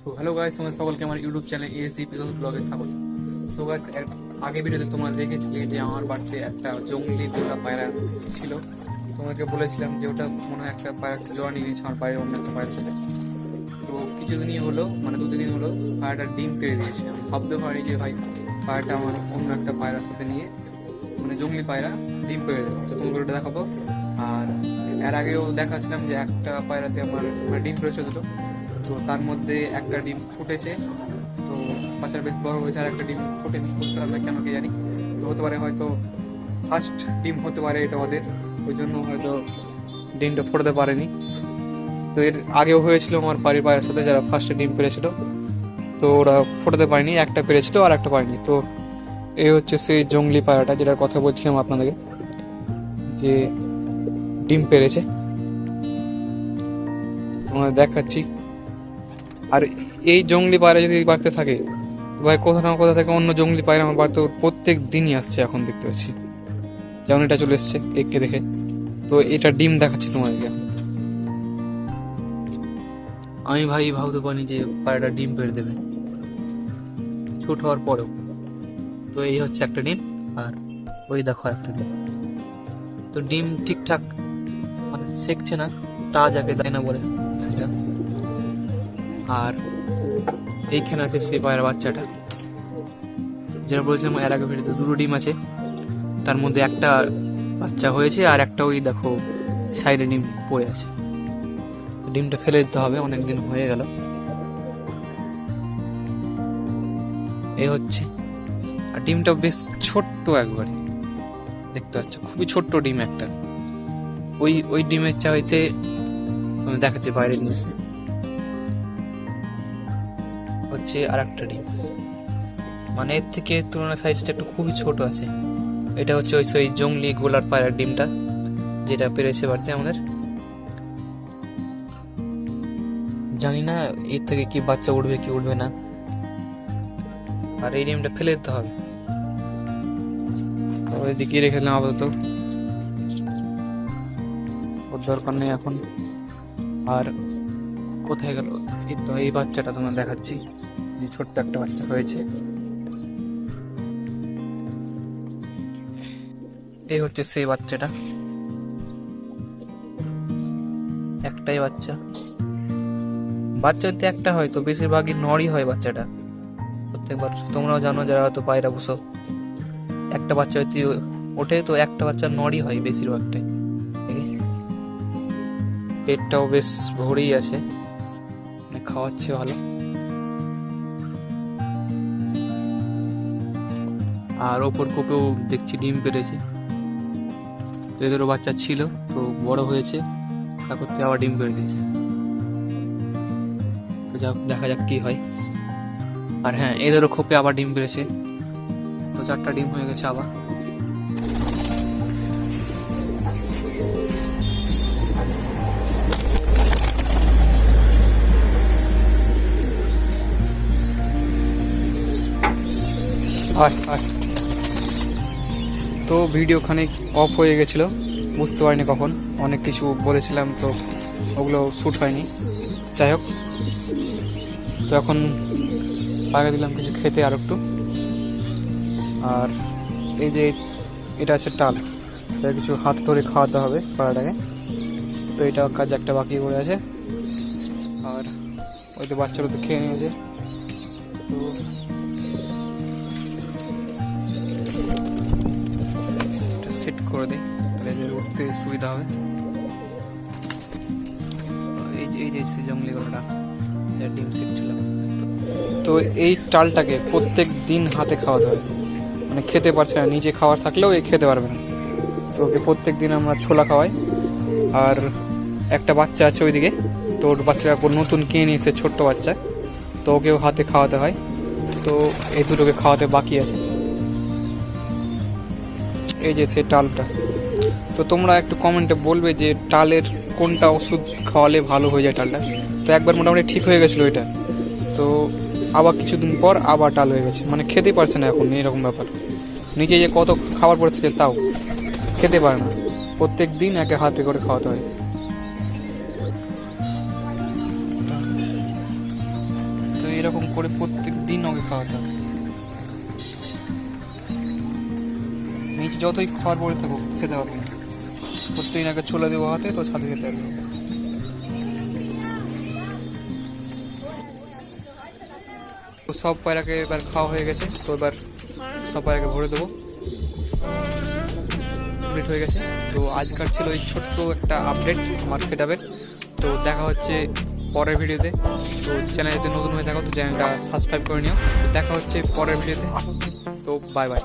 So hello guys, তোমাদের সকলকে আমার ইউটিউব চ্যানেল এএসজি ব্লগে স্বাগত। সো গাইস, আগে ভিডিওতে তোমরা দেখেছিলে যে আমার বাড়িতে একটা জংলি দুটা পায়রা ছিল। তোমাকে বলেছিলাম যে ওটা মনে হয় একটা পায়রা জোড়া নিয়ে নিয়েছে আমার বাইরে অন্য একটা পায়রার সাথে। তো কিছুদিনই হলো, মানে 2-3 দিন হলো পায়রাটা ডিম পেড়ে দিয়েছে। আমি ভাবতে পারি যে ভাই পায়রাটা আমার অন্য একটা পায়রার সাথে নিয়ে, মানে জংলি পায়রা ডিম পেড়ে দেবে। তো তোমাকে ওটা দেখাবো। আর এর আগেও দেখাচ্ছিলাম যে একটা পায়রাতে আমার মানে ডিম পেড়েছে দুটো। তো তার মধ্যে একটা ডিম ফুটেছে, তো বাচ্চার বেশ বড় হয়েছে, আর একটা ডিম ফুটেনি। ফুটতে পারবে কেন কে জানি। তো হতে পারে হয়তো ফার্স্ট ডিম হতে পারে এটা ওদের, ওই জন্য হয়তো ডিমটা ফোটাতে পারেনি। তো এর আগেও হয়েছিল আমার বাড়ির পায়ের সাথে, যারা ফার্স্টে ডিম পেরেছিল, তো ওরা ফোটাতে পারেনি, একটা পেরেছিল আর একটা পারেনি। তো এই হচ্ছে সেই জংলি পায়রাটা যেটার কথা বলছিলাম আপনাদেরকে, যে ডিম পেরেছে। তোমাদের দেখাচ্ছি। আর এই জংলি পায়রা যদি বাড়তে থাকে, ভাই কোথা না কোথা থেকে অন্য জংলি পায়রা আমার বাড়িতে প্রত্যেক দিনই আসছে, এখন দেখতে পাচ্ছি। যেমন এটা চলে এসছে একে দেখে। তো এটা ডিম দেখাচ্ছি তোমাদেরকে। আমি ভাই ভাবতে পারিনি যে পায়রাটা ডিম পেড়ে দেবে ছোট হওয়ার পরেও। তো এই হচ্ছে একটা ডিম, আর ওই দেখো একটা ডিম। তো ডিম ঠিকঠাক মানে শেখছে না, তা যাকে দেয় না বলে সেটা। আর এইখানে আছে সেই পায়রা বাচ্চাটা, যেটা বলেছিলাম এর আগে ভিডিওতে, দুটো ডিম আছে, তার মধ্যে একটা বাচ্চা হয়েছে আর একটা ওই দেখো সাইডে ডিম পড়ে আছে। তো ডিমটা ফেলে দিতে হবে, অনেক দিন হয়ে গেল। এই হচ্ছে। আর ডিমটা বেশ ছোট্ট একবারে, দেখতে পাচ্ছ খুবই ছোট্ট ডিম একটা। ওই ওই ডিমের চা হয়েছে, তুমি দেখাচ্ছি বাইরে নিয়ে এসে হচ্ছে আর একটা ডিম, মানে এর থেকে তুলনা সাইজটা একটু খুবই ছোট আছে। এটা হচ্ছে ওই সেই জংলি গোলার পায়রার ডিমটা, যেটা পেরেছে বাড়িতে আমাদের। জানি না এর থেকে কি বাচ্চা উঠবে কি উঠবে না। আর এই ডিমটা ফেলে দিতে হবে, তো ওইদিকে রেখে দিলাম আপাতত, ওর দরকার নেই এখন। আর কোথায় গেল? এই তো এই বাচ্চাটা তোমার দেখাচ্ছি, যে ছোট্ট একটা বাচ্চা হয়েছে। এই হচ্ছে সেই বাচ্চাটা, একটাই বাচ্চা। বাচ্চা যদি একটা হয় তো বেশিরভাগই নরই হয় বাচ্চাটা, প্রত্যেকবার। তোমরাও জানো যারা হয়তো পায়রা পুষো, একটা বাচ্চা যদি ওঠে তো একটা বাচ্চা নরই হয় বেশিরভাগটাই। পেটটাও বেশ ভরেই আছে, মানে খাওয়াচ্ছে ভালো। আর ওপর কোপেও দেখছি ডিম পেড়েছে। তো এদেরও বাচ্চা ছিল, তো বড় হয়েছে, তা করতে আবার ডিম পেড়ে দিয়েছে। তো যাক, দেখা যাক কি হয়। আর হ্যাঁ, এদেরও খোপে আবার ডিম পেড়েছে, তো 4টা ডিম হয়ে গেছে আবার। তো ভিডিও খানিক অফ হয়ে গেছিলো, বুঝতে পারিনি কখন, অনেক কিছু বলেছিলাম তো ওগুলো শ্যুট হয়নি। যাই হোক, তো এখন পাকা দিলাম কিছু খেতে আর একটু। আর এই যে এটা আছে টাল, এটা কিছু হাত ধরে খাওয়াতে হবে পাড়াটাকে। তো এটা কাজ একটা বাকি পড়ে আছে। আর ওই তো বাচ্চারা তো খেয়ে নিয়েছে। তো সেট করে দিই, তাহলে এদের উঠতে সুবিধা হবে। এই যে সেই জঙ্গলি গলাটা যার ডিম শিখছিলাম। তো এই টালটাকে প্রত্যেক দিন হাতে খাওয়াতে হবে, মানে খেতে পারছে না, নিজে খাওয়ার থাকলেও এই খেতে পারবে না। তো ওকে প্রত্যেক দিন আমরা ছোলা খাওয়াই। আর একটা বাচ্চা আছে ওইদিকে, তো ওর বাচ্চাটা নতুন কিনে নিয়ে এসে ছোট্ট বাচ্চা, তো ওকেও হাতে খাওয়াতে হয়। তো এই দুটোকে খাওয়াতে বাকি আছে। এই যে সে টালটা। তো তোমরা একটু কমেন্টে বলবে যে টালের কোনটা ওষুধ খাওয়ালে ভালো হয়ে যায় টালটা। তো একবার মোটামুটি ঠিক হয়ে গেছিলো এটা, তো আবার কিছুদিন পর আবার টাল হয়ে গেছে, মানে খেতেই পারছে না এখন, এরকম ব্যাপার। নিজে যে কত খাবার পড়েছে তাও খেতে পারে না, প্রত্যেক দিন একে হাতে করে খাওয়াতে হয়। এরকম করে প্রত্যেক দিন ওকে খাওয়াতে হবে। নিচে যতই খাওয়ার পরে থাকুক খেতে হবে, প্রত্যেকদিন আগে ছোলা দেবো হাতে, তো সাথে খেতে হবে। তো সব পায়রাকে এবার খাওয়া হয়ে গেছে, তো এবার সব পায়রাকে ভরে দেবো, কমপ্লিট হয়ে গেছে। তো আজকাল ছিল এই ছোট্ট একটা আপডেট আমার সেট আপের। তো দেখা হচ্ছে পরের ভিডিওতে। তো চ্যানেল যদি নতুন হয়ে থাকো তো চ্যানেলটা সাবস্ক্রাইব করে নিও। দেখা হচ্ছে পরের ভিডিওতে। তো বাই বাই।